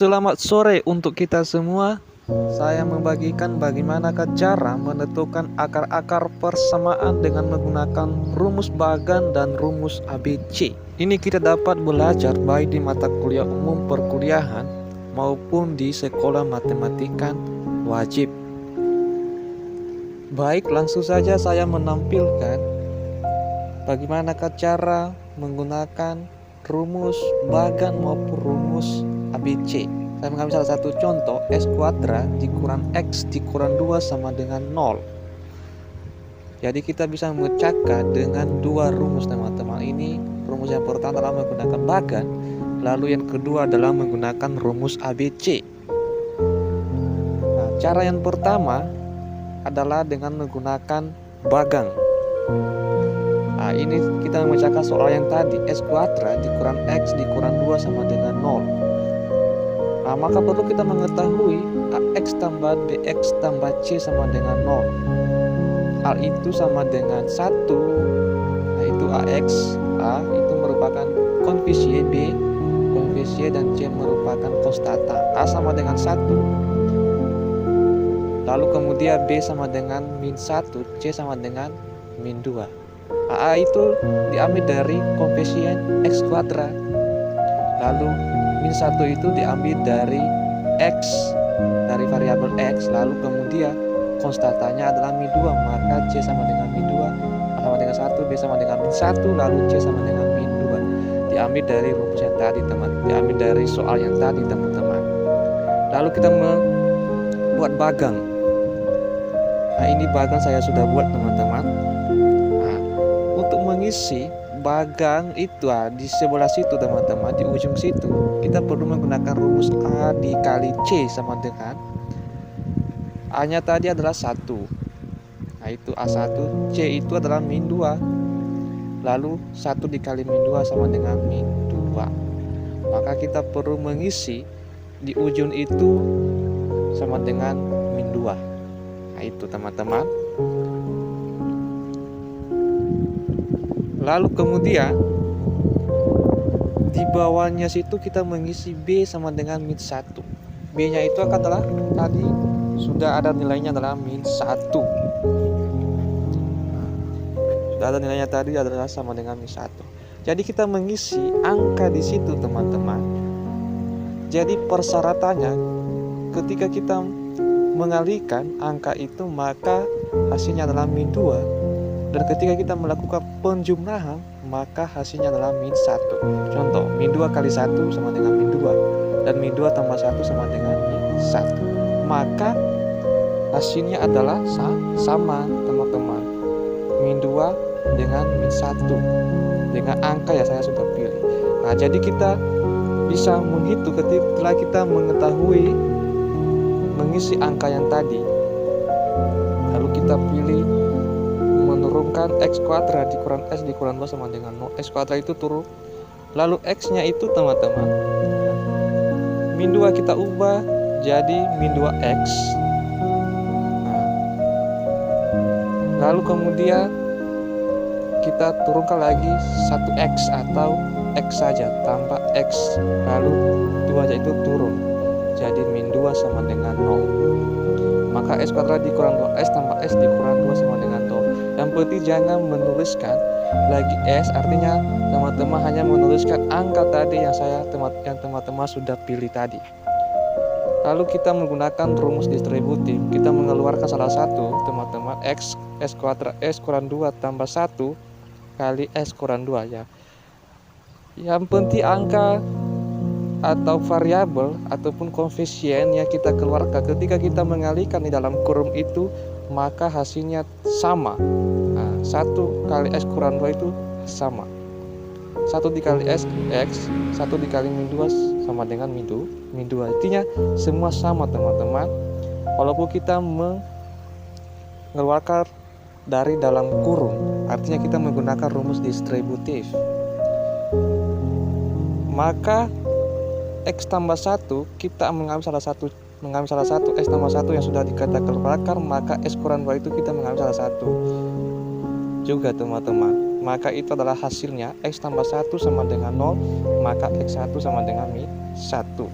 Selamat sore untuk kita semua. Saya membagikan bagaimanakah cara menentukan akar-akar persamaan dengan menggunakan rumus Bagan dan rumus ABC. Ini kita dapat belajar baik di mata kuliah umum perkuliahan maupun di sekolah matematika wajib. Baik, langsung saja saya menampilkan bagaimanakah cara menggunakan rumus Bagan maupun rumus ABC. Saya mengambil salah satu contoh, x kuadrat dikurang x dikurang 2 sama dengan 0. Jadi kita bisa memecahkan dengan dua rumus teman-teman. Ini rumus yang pertama adalah menggunakan Bagan, lalu yang kedua adalah menggunakan rumus ABC. Nah, cara yang pertama adalah dengan menggunakan Bagan. Nah, ini kita memecahkan soal yang tadi, x kuadrat dikurang x dikurang 2 sama dengan 0. Nah, maka perlu kita mengetahui ax tambah bx tambah c sama dengan 0. Hal itu sama dengan 1. Nah, itu ax, a itu merupakan koefisien, b koefisien, dan c merupakan konstanta. A sama dengan 1. Lalu kemudian b sama dengan min 1, c sama dengan min 2. A itu diambil dari koefisien x kuadrat. Lalu min 1 itu diambil dari x, dari variabel x. Lalu kemudian konstantanya adalah min 2, maka c sama dengan min 2, a sama dengan 1, b sama dengan min 1, lalu c sama dengan min 2. Diambil dari rumus yang tadi, teman. Diambil dari soal yang tadi, teman-teman. Lalu kita membuat Bagan. Nah, ini Bagan saya sudah buat, teman-teman. Nah, untuk mengisi Bagan itu di sebelah situ, teman-teman, di ujung situ kita perlu menggunakan rumus A dikali C sama dengan A nya tadi adalah 1. Nah, itu A1, C itu adalah min 2. Lalu 1 dikali min 2 sama dengan min 2. Maka kita perlu mengisi di ujung itu sama dengan min 2. Nah, itu, teman-teman. Lalu kemudian di bawahnya situ kita mengisi B sama dengan min 1. B nya itu adalah tadi sudah ada nilainya adalah min 1. Sudah ada nilainya tadi adalah sama dengan min 1. Jadi kita mengisi angka di situ, teman-teman. Jadi persyaratannya ketika kita mengalihkan angka itu maka hasilnya adalah min 2. Dan ketika kita melakukan penjumlahan maka hasilnya adalah min 1. Contoh, min 2 kali 1 sama dengan min 2. Dan min 2 tambah 1 sama dengan min 1. Maka hasilnya adalah sama, teman-teman. Min 2 dengan min 1. Dengan angka yang saya sudah pilih. Nah, jadi kita bisa menghitung ketika kita mengetahui mengisi angka yang tadi. Lalu kita pilih menurunkan x kuadrat dikurang x dikurang 2 sama dengan 0. X kuadrat itu turun. Lalu x nya itu, teman-teman, min 2 kita ubah jadi min 2x. Lalu kemudian kita turunkan lagi 1x atau x saja tambah x. Lalu 2 nya itu turun jadi min 2 sama dengan 0. Maka x kuadrat dikurang 2x tambah x dikurang 2 sama dengan 0. Yang penting jangan menuliskan lagi x, artinya teman-teman hanya menuliskan angka tadi yang teman-teman sudah pilih tadi. Lalu kita menggunakan rumus distributif. Kita mengeluarkan salah satu, teman-teman, x kuadrat x kurang 2 tambah 1 kali x kurang 2 ya. Yang penting angka atau variabel ataupun koefisien yang kita keluarkan ketika kita mengalihkan di dalam kurung itu maka hasilnya sama. Nah, 1 kali x kurang 2 itu sama. 1 dikali x, 1 dikali min 2 sama dengan min 2. Artinya semua sama, teman-teman. Walaupun kita mengeluarkan dari dalam kurung, artinya kita menggunakan rumus distributif. Maka x tambah 1 kita mengambil salah satu x tambah 1 yang sudah kita keluarkan, maka x kurang 2 itu kita mengambil salah satu juga, teman-teman. Maka itu adalah hasilnya x tambah 1 sama dengan 0, maka x1 sama dengan min 1.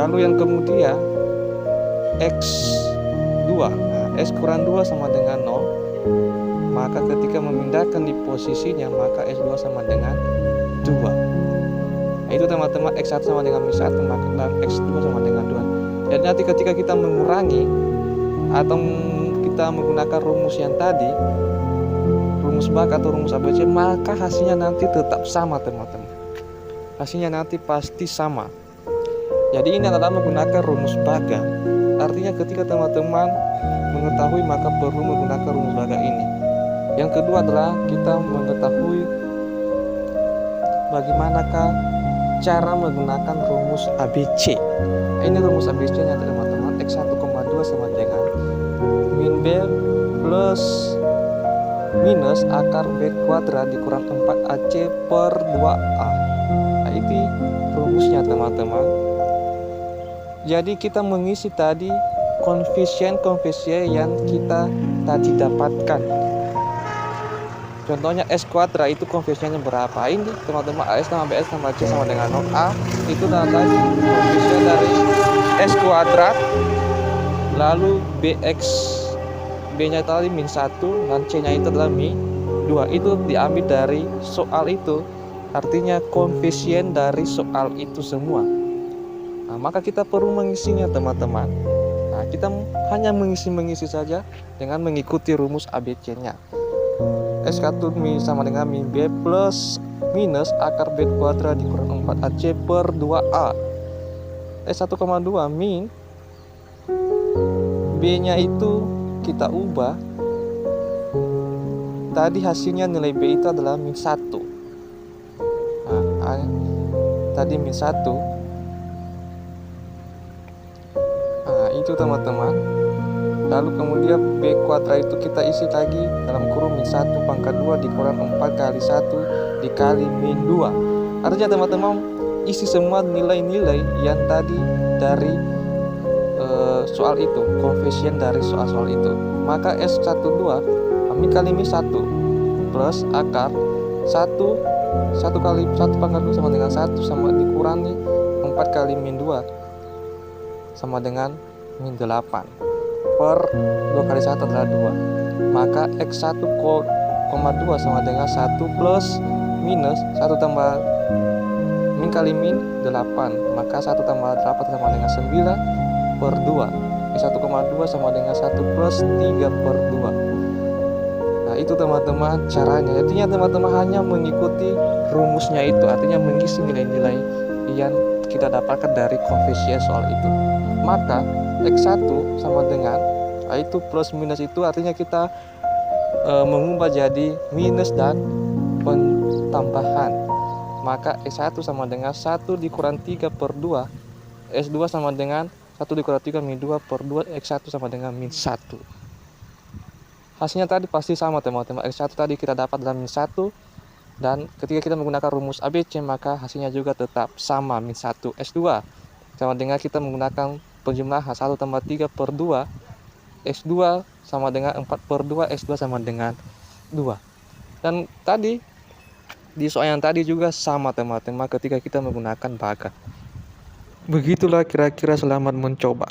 Lalu yang kemudian X2, nah, X kurang 2 sama dengan 0, maka ketika memindahkan di posisinya maka S2 sama dengan 2. Nah, itu teman-teman, X1 sama dengan min 1, maka X2 sama dengan 2. Jadi nanti ketika kita mengurangi atau kita menggunakan rumus yang tadi, rumus Baga atau rumus ABC, maka hasilnya nanti tetap sama teman-teman. Hasilnya nanti pasti sama. Jadi ini adalah menggunakan rumus Baga. Artinya ketika teman-teman mengetahui maka perlu menggunakan rumus Baga ini. Yang kedua adalah kita mengetahui bagaimanakah cara menggunakan rumus ABC. Nah, ini rumus ABC-nya teman-teman. X1,2 sama dengan min B plus minus akar B kuadrat dikurang 4AC per 2A. Nah, itu rumusnya teman-teman. Jadi kita mengisi tadi koefisien yang kita tadi dapatkan. Contohnya S kuadrat itu koefisiennya berapa? Ini teman-teman, AS tambah BS tambah C sama dengan 0. A itu adalah koefisien dari S kuadrat, lalu BX, B nya tadi min 1 dan C nya itu adalah min 2. Itu diambil dari soal itu, artinya koefisien dari soal itu semua. Nah, maka kita perlu mengisinya teman-teman. Nah, kita hanya mengisi saja dengan mengikuti rumus ABC-nya. S1 sama dengan min B plus minus akar B kuadrat dikurang 4AC per 2A. S1,2 min B nya itu kita ubah. Tadi hasilnya nilai B itu adalah min 1. Nah, tadi min 1. Nah, itu teman-teman. Lalu kemudian B kuadrat itu kita isi lagi dalam kurung min 1 pangkat 2 dikurang 4 kali 1 dikali min 2. Artinya teman-teman isi semua nilai-nilai yang tadi dari soal itu, koefisien dari soal itu. Maka S12 min kali min 1 plus akar 1 kali 1 pangkat 2 sama dengan 1 sama dikurangi 4 kali min 2 sama dengan min 8 per 2 kali 1 adalah 2. Maka X1,2 sama dengan 1 plus minus 1 tambah min kali min 8. Maka 1 tambah 8 sama dengan 9 per 2. X1,2 sama dengan 1 plus 3 per 2. Nah, itu teman-teman caranya. Artinya teman-teman hanya mengikuti rumusnya itu, artinya mengisi nilai-nilai yang kita dapatkan dari koefisien soal itu. Maka X1 sama dengan itu plus minus itu artinya kita mengubah jadi minus dan pentambahan. Maka S1 sama dengan 1 dikurang 3 per 2. S2 sama dengan 1 dikurang 3 min 2 per 2. X1 sama dengan min 1. Hasilnya tadi pasti sama teman-teman. X1 tadi kita dapat dalam min 1. Dan ketika kita menggunakan rumus ABC maka hasilnya juga tetap sama min 1. S2 sama dengan kita menggunakan penjumlahan 1 tambah 3 per 2. S2 sama dengan 4 per 2. S2 sama dengan 2. Dan tadi di soal yang tadi juga sama teman-teman ketika kita menggunakan Baga. Begitulah kira-kira, selamat mencoba.